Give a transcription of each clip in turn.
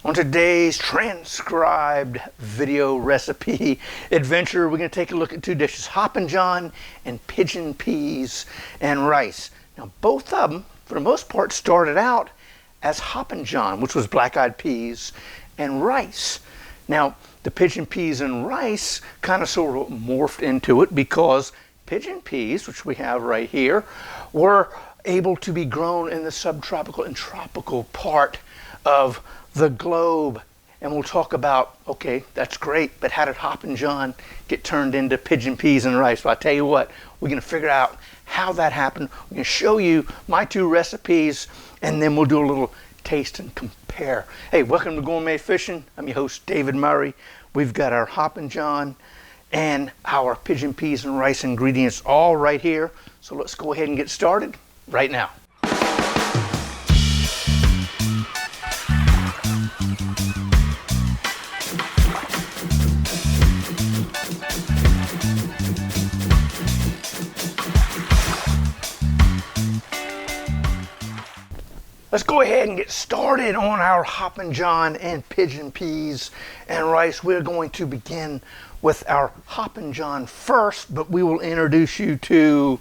On today's transcribed video recipe adventure, we're going to take a look at two dishes, Hoppin' John and pigeon peas and rice. Now, both of them, for the most part, started out as Hoppin' John, which was black-eyed peas and rice. Now, the pigeon peas and rice kind of sort of morphed into it because pigeon peas, which we have right here, were able to be grown in the subtropical and tropical part of the globe. And we'll talk about, okay, that's great, but how did Hoppin' John get turned into pigeon peas and rice? Well, I'll tell you what, we're going to figure out how that happened. We're going to show you my two recipes, and then we'll do a little taste and compare. Hey, welcome to Gourmet Fishing. I'm your host, David Murray. We've got our Hoppin' John and our pigeon peas and rice ingredients all right here. So let's go ahead and get started right now. Let's go ahead and get started on our Hoppin' John and pigeon peas and rice. We're going to begin with our Hoppin' John first, but we will introduce you to,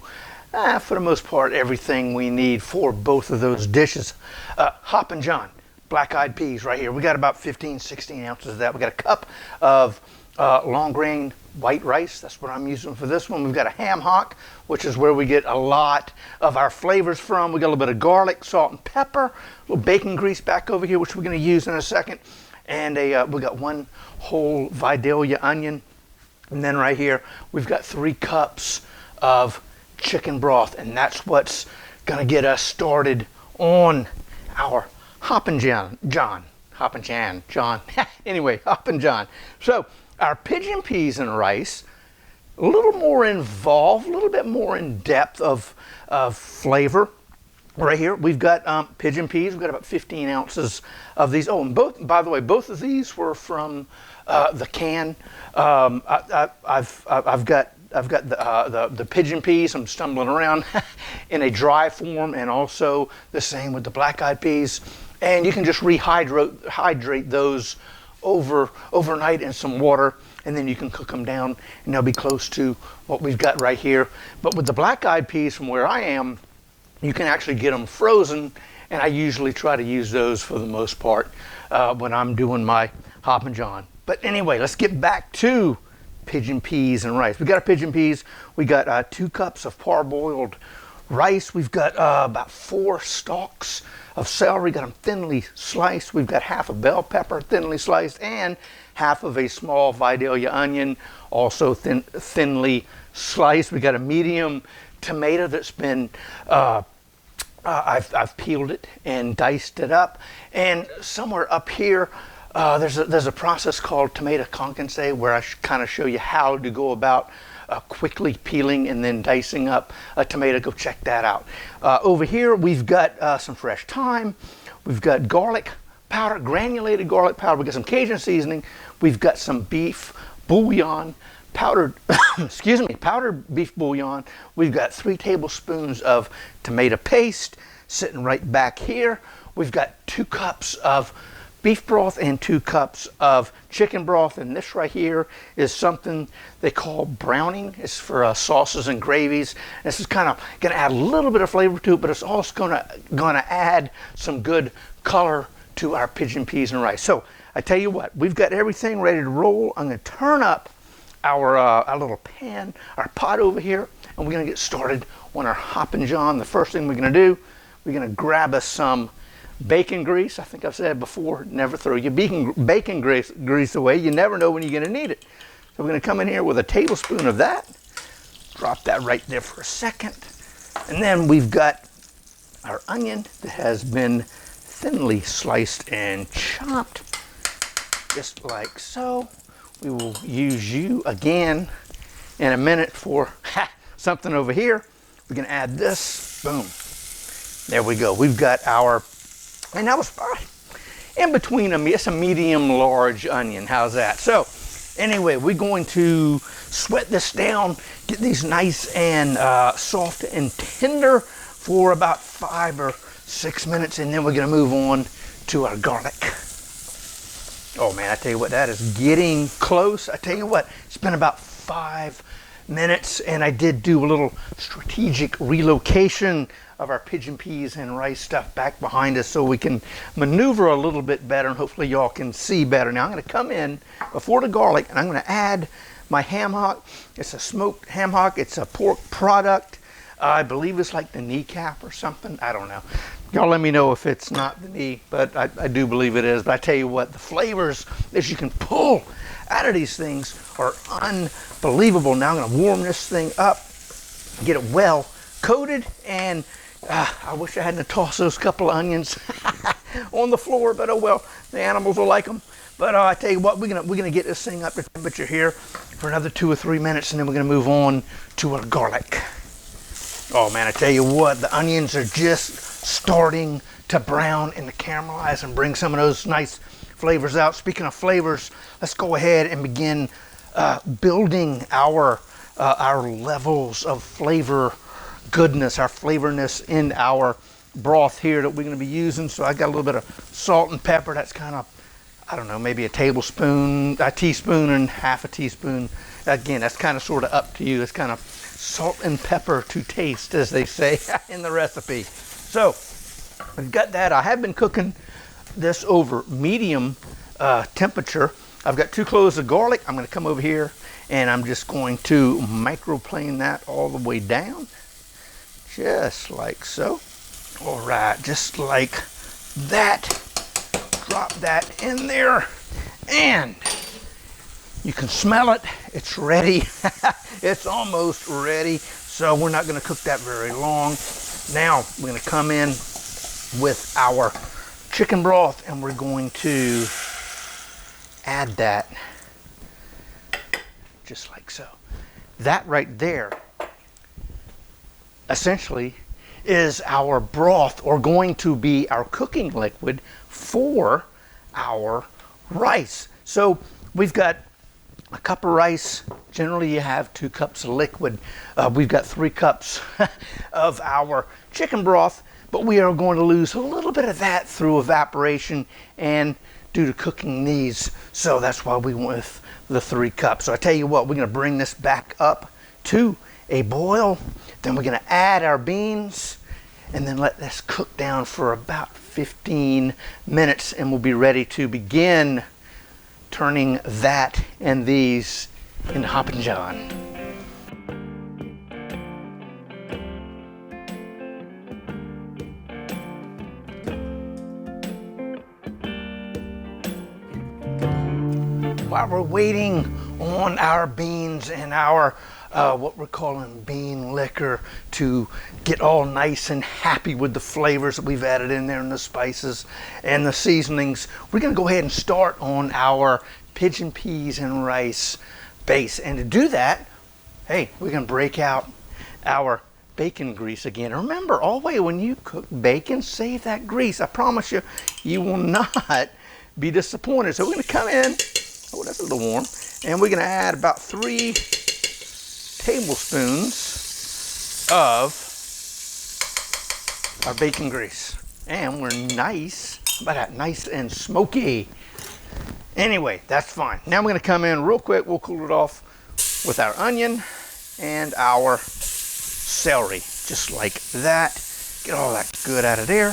for the most part, everything we need for both of those dishes. Hoppin' John, black-eyed peas right here. We got about 15, 16 ounces of that. We got a cup of long grain white rice. That's what I'm using for this one. We've got a ham hock, which is where we get a lot of our flavors from. We got a little bit of garlic, salt, and pepper. A little bacon grease back over here, which we're going to use in a second. And we got one whole Vidalia onion. And then right here, we've got 3 cups of chicken broth. And that's what's going to get us started on our Hoppin' John. Anyway, Hoppin' John. So, our pigeon peas and rice, a little more involved, a little bit more in depth of flavor. Right here, we've got pigeon peas. We've got about 15 ounces of these. Oh, and both, by the way, both of these were from the can. I've got the pigeon peas. I'm stumbling around in a dry form, and also the same with the black-eyed peas. And you can just hydrate those overnight in some water, and then you can cook them down and they'll be close to what we've got right here. But with the black-eyed peas from where I am, you can actually get them frozen, and I usually try to use those for the most part when I'm doing my Hoppin' John. But anyway, let's get back to pigeon peas and rice. We got our pigeon peas. We got 2 cups of parboiled rice. We've got about 4 stalks of celery, got them thinly sliced. We've got half a bell pepper thinly sliced, and half of a small Vidalia onion, also thinly sliced. We got a medium tomato that's been I've peeled it and diced it up. And somewhere up here, there's a process called tomato concassé where I kind of show you how to go about quickly peeling and then dicing up a tomato. Go check that out. Over here, we've got some fresh thyme. We've got garlic powder, granulated garlic powder. We've got some Cajun seasoning. We've got some beef bouillon, powdered, powdered beef bouillon. We've got 3 tablespoons of tomato paste sitting right back here. We've got 2 cups of beef broth and 2 cups of chicken broth, and this right here is something they call browning. It's for sauces and gravies. This is kind of going to add a little bit of flavor to it, but it's also going to add some good color to our pigeon peas and rice. So I tell you what, we've got everything ready to roll. I'm going to turn up our little pan, our pot over here, and we're going to get started on our Hoppin' John. The first thing we're going to do, we're going to grab us some bacon grease. I think I've said before, never throw your bacon grease away. You never know when you're going to need it. So we're going to come in here with a tablespoon of that. Drop that right there for a second. And then we've got our onion that has been thinly sliced and chopped, just like so. We will use you again in a minute for something over here. We can add this. Boom. There we go. We've got our, and that was in between them. It's a medium large onion. How's that? So anyway, we're going to sweat this down, get these nice and soft and tender for about 5 or 6 minutes, and then we're going to move on to our garlic. Oh man, I tell you what, that is getting close. I tell you what, it's been about 5 minutes, and I did do a little strategic relocation of our pigeon peas and rice stuff back behind us so we can maneuver a little bit better, and hopefully y'all can see better. Now I'm going to come in before the garlic, and I'm going to add my ham hock. It's a smoked ham hock. It's a pork product. I believe it's like the kneecap or something. I don't know. Y'all let me know if it's not the knee, but I do believe it is. But I tell you what, the flavors that you can pull out of these things are unbelievable. Now I'm going to warm this thing up, get it well coated, and I wish I hadn't tossed those couple of onions on the floor, but oh well, the animals will like them. But I tell you what, we're gonna get this thing up to temperature here for another 2 or 3 minutes, and then we're gonna move on to our garlic. Oh man, I tell you what, the onions are just starting to brown and to caramelize and bring some of those nice flavors out. Speaking of flavors, let's go ahead and begin building our levels of flavor goodness, our flavorness in our broth here that we're going to be using. So I got a little bit of salt and pepper. That's kind of, I don't know, maybe a tablespoon, a teaspoon and half a teaspoon. Again, that's kind of sort of up to you. It's kind of salt and pepper to taste, as they say in the recipe. So I've got that. I have been cooking this over medium temperature. I've got 2 cloves of garlic. I'm going to come over here and I'm just going to microplane that all the way down, just like so. All right, just like that. Drop that in there, and you can smell it. It's ready. It's almost ready. So we're not going to cook that very long. Now we're going to come in with our chicken broth, and we're going to add that just like so. That right there essentially is our broth, or going to be our cooking liquid for our rice. So we've got a cup of rice. Generally you have 2 cups of liquid. We've got 3 cups of our chicken broth, but we are going to lose a little bit of that through evaporation and due to cooking these. So that's why we went with the 3 cups. So I tell you what, we're going to bring this back up to a boil. Then we're going to add our beans and then let this cook down for about 15 minutes, and we'll be ready to begin turning that and these into Hoppin' John. While we're waiting on our beans and our what we're calling bean liquor to get all nice and happy with the flavors that we've added in there and the spices and the seasonings, we're going to go ahead and start on our pigeon peas and rice base. And to do that, hey, we're going to break out our bacon grease again. Remember, always when you cook bacon, save that grease. I promise you, you will not be disappointed. So we're going to come in, oh, that's a little warm, and we're going to add about 3 tablespoons of our bacon grease. And we're nice, about that, nice and smoky. Anyway, that's fine. Now we're going to come in real quick. We'll cool it off with our onion and our celery, just like that. Get all that good out of there.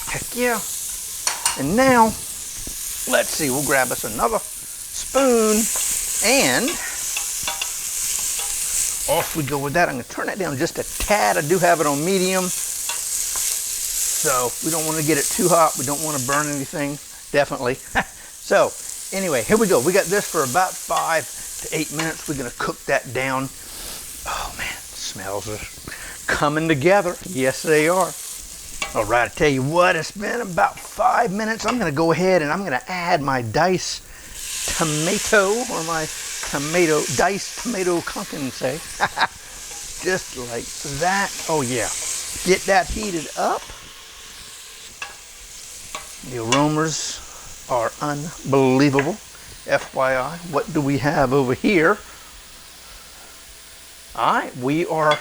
Heck yeah. And now, let's see, we'll grab us another spoon, and off we go with that. I'm going to turn that down just a tad. I do have it on medium, so we don't want to get it too hot. We don't want to burn anything, definitely. So anyway, here we go. We got this for about 5 to 8 minutes. We're going to cook that down. Oh man, the smells are coming together. Yes, they are. All right, I tell you what, it's been about 5 minutes. I'm going to go ahead and I'm going to add my diced tomato, or my diced tomato concassé. Just like that. Oh yeah. Get that heated up. The aromas are unbelievable. FYI, what do we have over here? All right, we are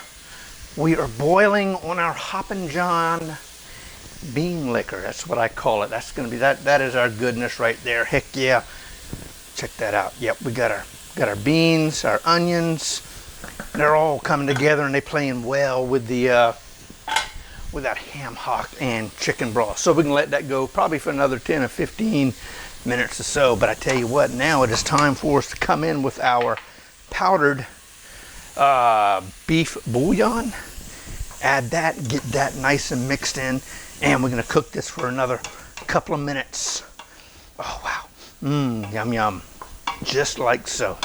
boiling on our Hoppin' John bean liquor. That's what I call it. That's going to be that is our goodness right there. Heck yeah. Check that out. Yep, we got our beans, our onions. They're all coming together and they playing well with the with that ham hock and chicken broth. So we can let that go probably for another 10 or 15 minutes or so. But I tell you what, now it is time for us to come in with our powdered beef bouillon. Add that, get that nice and mixed in, and we're gonna cook this for another couple of minutes. Oh wow, yum yum, just like so.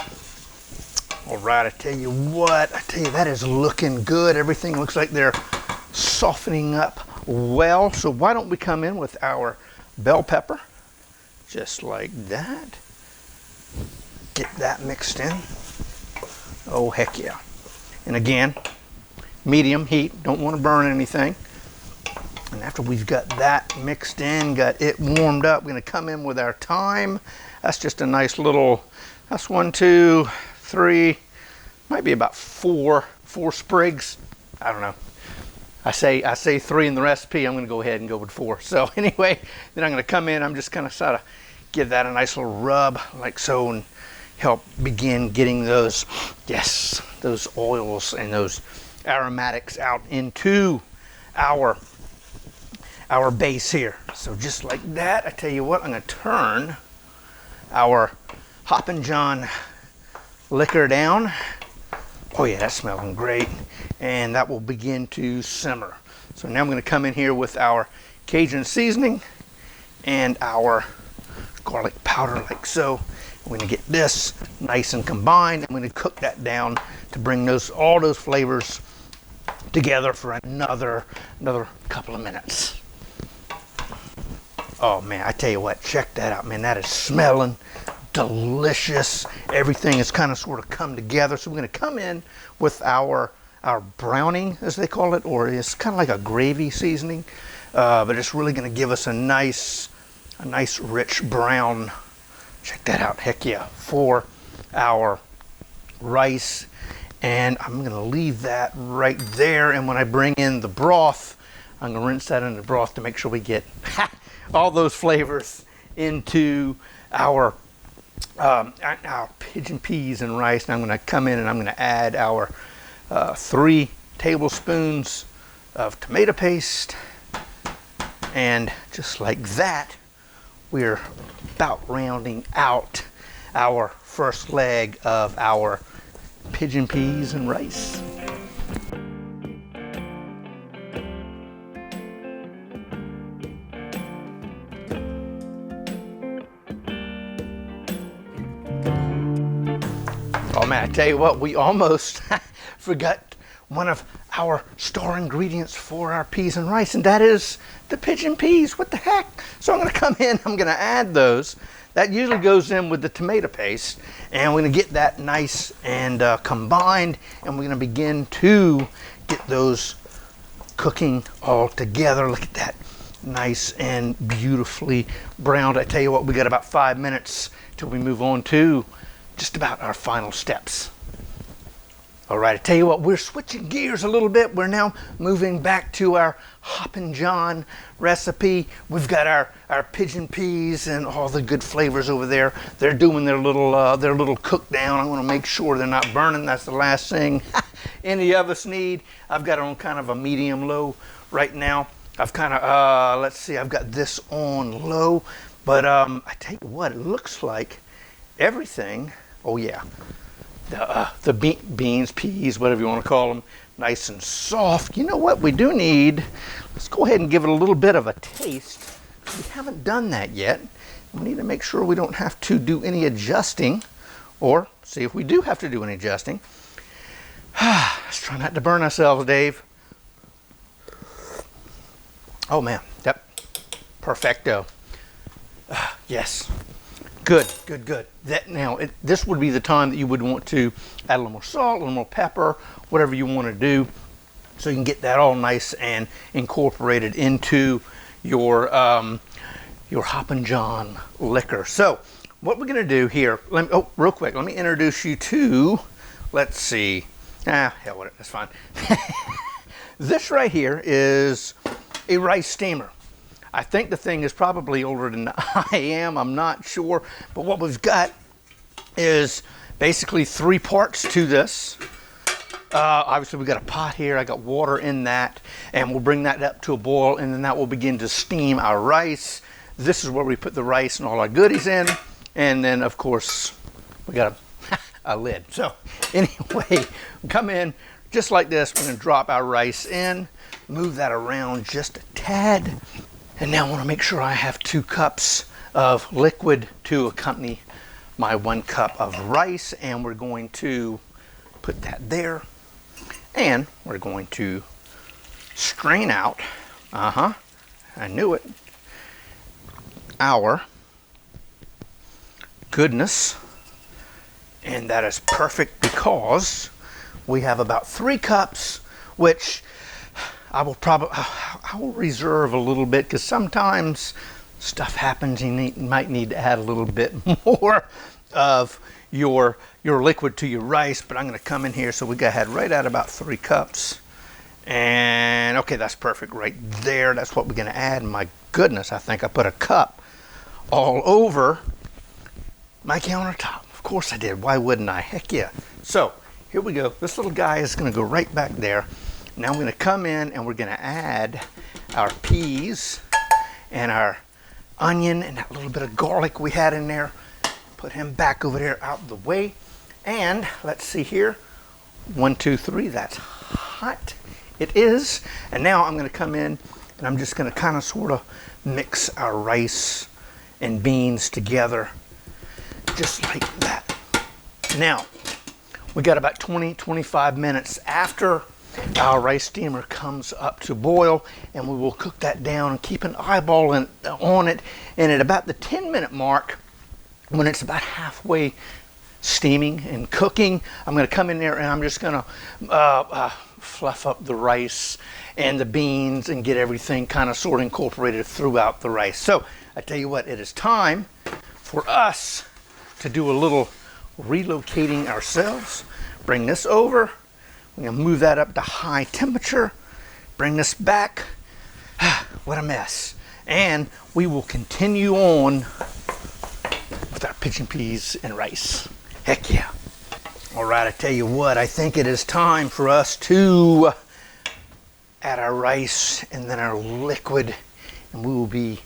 All right, I tell you what, that is looking good. Everything looks like they're softening up well. So why don't we come in with our bell pepper, just like that. Get that mixed in. Oh heck yeah. And again, medium heat, don't want to burn anything. And after we've got that mixed in, got it warmed up, we're going to come in with our thyme. That's just a nice little, that's 1, 2, 3, might be about four sprigs. I don't know. I say 3 in the recipe. I'm going to go ahead and go with 4. So anyway, then I'm going to come in. I'm just going to sort of give that a nice little rub like so and help begin getting those, yes, those oils and those aromatics out into our base here. So just like that, I tell you what, I'm going to turn our Hoppin' John liquor down. Oh yeah, that's smelling great. And that will begin to simmer. So now I'm going to come in here with our Cajun seasoning and our garlic powder like so. We're going to get this nice and combined. I'm going to cook that down to bring all those flavors together for another couple of minutes. Oh man, I tell you what, check that out, man. That is smelling delicious. Everything is kind of sort of come together. So we're going to come in with our browning, as they call it, or it's kind of like a gravy seasoning, but it's really going to give us a nice rich brown. Check that out, heck yeah, for our rice. And I'm going to leave that right there. And when I bring in the broth, I'm going to rinse that in the broth to make sure we get all those flavors into our pigeon peas and rice. And I'm going to come in and I'm going to add our 3 tablespoons of tomato paste. And just like that, we're about rounding out our first leg of our pigeon peas and rice. Oh man, I tell you what, we almost forgot one of our star ingredients for our peas and rice, and that is the pigeon peas. What the heck? So I'm going to come in, I'm going to add those. That usually goes in with the tomato paste, and we're going to get that nice and combined, and we're going to begin to get those cooking all together. Look at that, nice and beautifully browned. I tell you what, we got about 5 minutes till we move on to just about our final steps. All right, I tell you what, we're switching gears a little bit. We're now moving back to our Hoppin' John recipe. We've got our pigeon peas and all the good flavors over there. They're doing their little cook down. I want to make sure they're not burning. That's the last thing any of us need. I've got it on kind of a medium low right now. I've kind of, let's see, I've got this on low. But I tell you what, it looks like everything, oh yeah, the beans, peas, whatever you want to call them, nice and soft. You know what we do need? Let's go ahead and give it a little bit of a taste. We haven't done that yet. We need to make sure we don't have to do any adjusting, or see if we do have to do any adjusting. Let's try not to burn ourselves, Dave. Oh man, yep, perfecto. Yes. Good, good, good. This would be the time that you would want to add a little more salt, a little more pepper, whatever you want to do, so you can get that all nice and incorporated into your Hoppin' John liquor. So what we're going to do here, real quick, let me introduce you to, let's see, hell with it, that's fine. This right here is a rice steamer. I think the thing is probably older than I am. I'm not sure. But what we've got is basically 3 parts to this. Obviously we got a pot here, I got water in that, and we'll bring that up to a boil, and then that will begin to steam our rice. This is where we put the rice and all our goodies in, and then of course we got a lid. So anyway, come in just like this. We're going to drop our rice in, move that around just a tad, and now I want to make sure I have 2 cups of liquid to accompany my 1 cup of rice, and we're going to put that there, and we're going to strain out, I knew it, our goodness. And that is perfect because we have about 3 cups, which I will reserve a little bit, because sometimes stuff happens. You might need to add a little bit more of your liquid to your rice, but I'm going to come in here. So we got right at about 3 cups, and okay, that's perfect right there. That's what we're going to add. My goodness, I think I put a cup all over my countertop. Of course I did. Why wouldn't I? Heck yeah. So here we go. This little guy is going to go right back there. Now I'm going to come in and we're going to add our peas and our onion and that little bit of garlic we had in there. Put him back over there out of the way. And let's see here. 1, 2, 3. That's hot. It is. And now I'm going to come in and I'm just going to kind of sort of mix our rice and beans together, just like that. Now, we got about 20-25 minutes after our rice steamer comes up to boil, and we will cook that down and keep an eyeball on it. And at about the 10-minute mark, when it's about halfway steaming and cooking, I'm going to come in there and I'm just going to fluff up the rice and the beans and get everything kind of sort of incorporated throughout the rice. So I tell you what, it is time for us to do a little relocating ourselves. Bring this over. We're going to move that up to high temperature. Bring this back. What a mess. And we will continue on with our pigeon peas and rice. Heck yeah. All right, I tell you what, I think it is time for us to add our rice and then our liquid, and we will be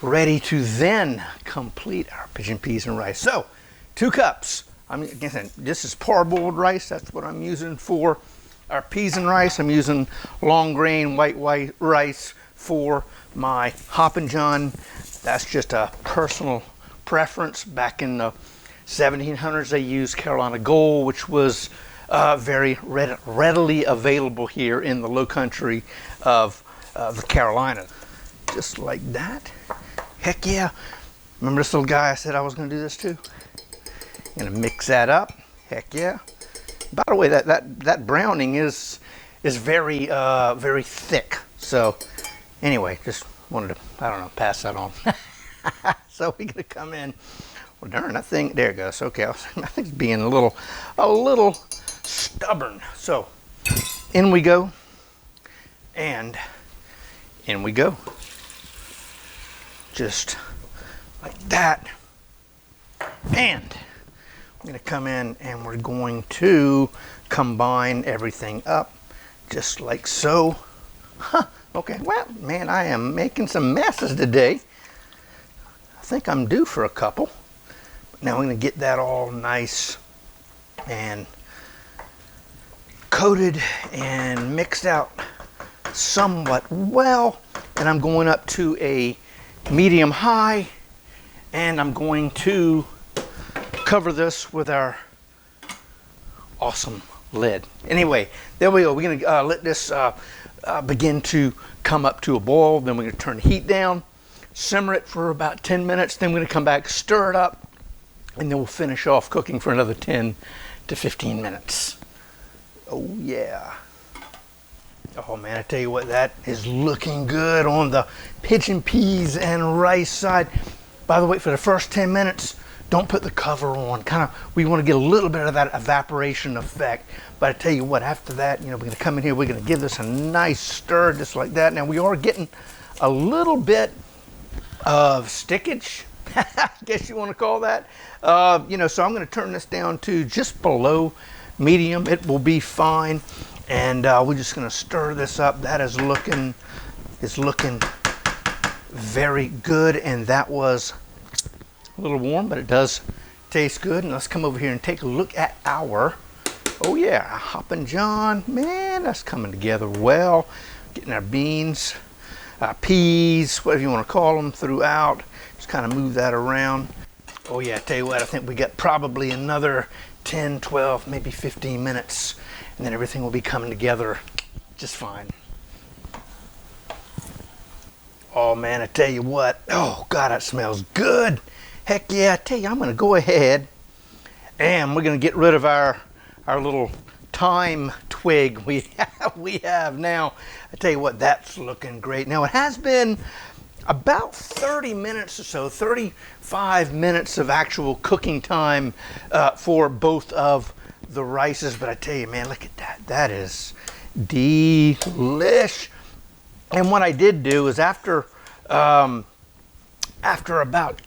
ready to then complete our pigeon peas and rice. So 2 cups. I mean, again, this is parboiled rice. That's what I'm using for our peas and rice. I'm using long grain white rice for my Hoppin John. That's just a personal preference. Back in the 1700s, they used Carolina Gold, which was very readily available here in the low country of the Carolinas. Just like that. Heck yeah. Remember this little guy I said I was going to do this too? I'm going to mix that up. Heck yeah. By the way, that browning is very very thick. So anyway, just wanted to, I don't know, pass that on. So we're going to come in. Well, darn, that thing, there it goes. Okay, I think it's being a little stubborn. So in we go, and in we go. Just like that. And I'm going to come in and we're going to combine everything up just like so. Huh, okay, well, man, I am making some messes today. I think I'm due for a couple. But now we're going to get that all nice and coated and mixed out somewhat well. And I'm going up to a medium high, and I'm going to cover this with our awesome lid. Anyway, there we go. We're going to let this begin to come up to a boil. Then we're going to turn the heat down, simmer it for about 10 minutes. Then we're going to come back, stir it up, and then we'll finish off cooking for another 10 to 15 minutes. Oh yeah. Oh man, I tell you what, that is looking good on the pigeon peas and rice side. By the way, for the first 10 minutes, don't put the cover on. We want to get a little bit of that evaporation effect. But I tell you what, after that, we're going to come in here, we're going to give this a nice stir, just like that. Now we are getting a little bit of stickage I guess you want to call that. You know, so I'm going to turn this down to just below medium. It will be fine. And we're just going to stir this up. That is looking very good. And that was a little warm, but it does taste good. And let's come over here and take a look at our, oh yeah, Hoppin' John. Man, that's coming together well. Getting our beans, peas, whatever you want to call them, throughout. Just kind of move that around. Oh yeah, I tell you what, I think we got probably another 10, 12, maybe 15 minutes, and then everything will be coming together just fine. Oh man, I tell you what, oh God, that smells good. Heck yeah, I tell you, I'm gonna go ahead and we're gonna get rid of our little thyme twig we have now. I tell you what, that's looking great. Now it has been about 30 minutes or so, 35 minutes of actual cooking time for both of the rices. But I tell you, man, look at that. That is delish. And what I did do is after about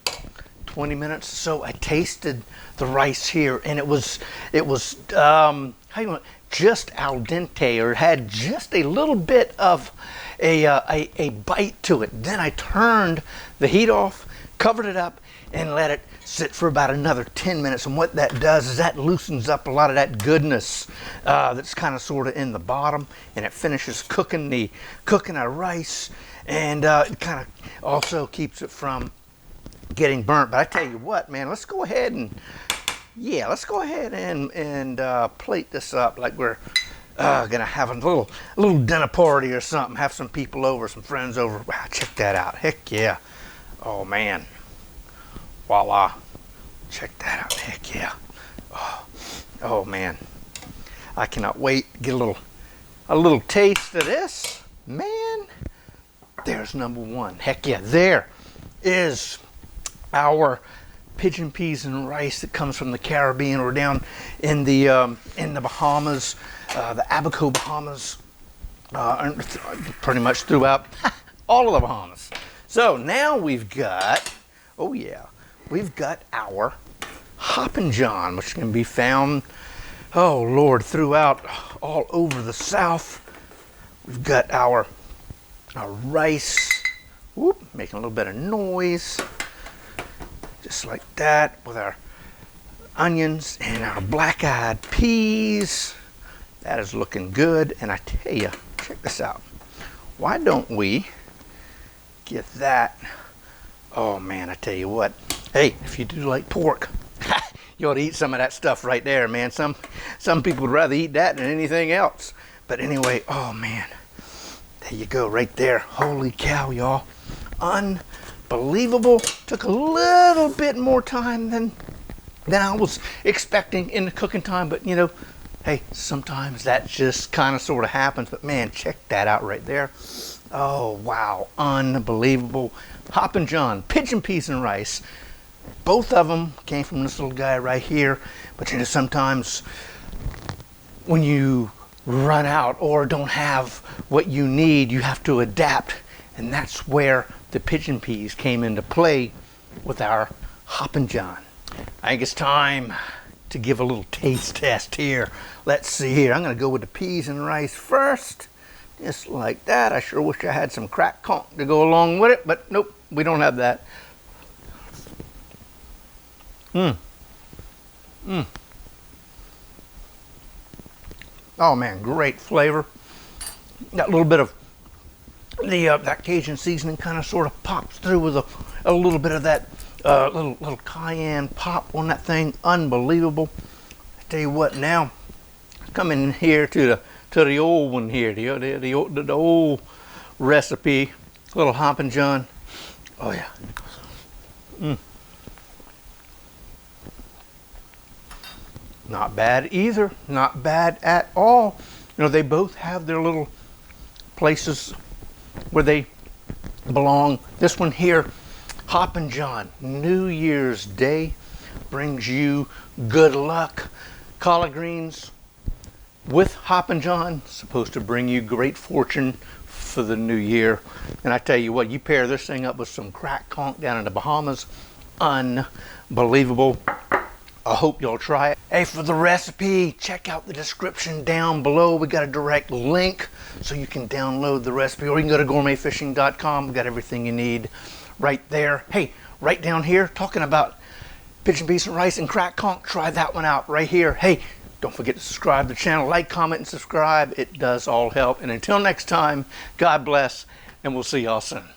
20 minutes or so, I tasted the rice here, and it was how you want, just al dente, or it had just a little bit of a bite to it. Then I turned the heat off, covered it up, and let it sit for about another 10 minutes. And what that does is that loosens up a lot of that goodness that's kind of sort of in the bottom, and it finishes cooking our rice, and it kind of also keeps it from getting burnt. But I tell you what, man, let's go ahead and plate this up like we're gonna have a little dinner party or something. Have some people over, some friends over. Wow, check that out. Heck yeah. Oh man. Voila. Check that out. Heck yeah. Oh man. I cannot wait to get a little taste of this. Man. There's number one. Heck yeah. There is our pigeon peas and rice that comes from the Caribbean, or down in the Bahamas, the Abaco Bahamas, pretty much throughout all of the Bahamas. So now we've got, oh yeah, we've got our Hoppin' John, which can be found, oh Lord, throughout all over the South. We've got our rice, whoop, making a little bit of noise. Just like that, with our onions and our black-eyed peas. That is looking good. And I tell you, check this out. Why don't we get that? Oh man, I tell you what. Hey, if you do like pork, you ought to eat some of that stuff right there, man. Some people would rather eat that than anything else. But anyway, oh man, there you go, right there. Holy cow, y'all. Unbelievable. Took a little bit more time than I was expecting in the cooking time, but you know, hey, sometimes that just kind of sort of happens. But man, check that out right there. Oh wow, unbelievable. Hoppin' John, pigeon peas and rice. Both of them came from this little guy right here. But you know, sometimes when you run out or don't have what you need, you have to adapt, and that's where the pigeon peas came into play with our Hoppin' John. I think it's time to give a little taste test here. Let's see here. I'm going to go with the peas and rice first. Just like that. I sure wish I had some cracked conch to go along with it, but nope, we don't have that. Oh man, great flavor. That little bit of that Cajun seasoning kind of sort of pops through with a little bit of that little cayenne pop on that thing. Unbelievable. I tell you what, now coming in here to the old one here, the old recipe, little Hoppin' John. Oh yeah. Not bad either. Not bad at all. You know, they both have their little places where they belong. This one here, Hoppin' John, New Year's Day, brings you good luck. Collard greens with Hoppin' John, supposed to bring you great fortune for the new year. And I tell you what, you pair this thing up with some cracked conch down in the Bahamas, unbelievable. I hope y'all try it. Hey, for the recipe, check out the description down below. We got a direct link so you can download the recipe, or you can go to gourmetfishing.com. We got everything you need right there. Hey, right down here, talking about pigeon peas and rice and crack conch. Try that one out right here. Hey, don't forget to subscribe to the channel. Like, comment, and subscribe. It does all help. And until next time, God bless, and we'll see y'all soon.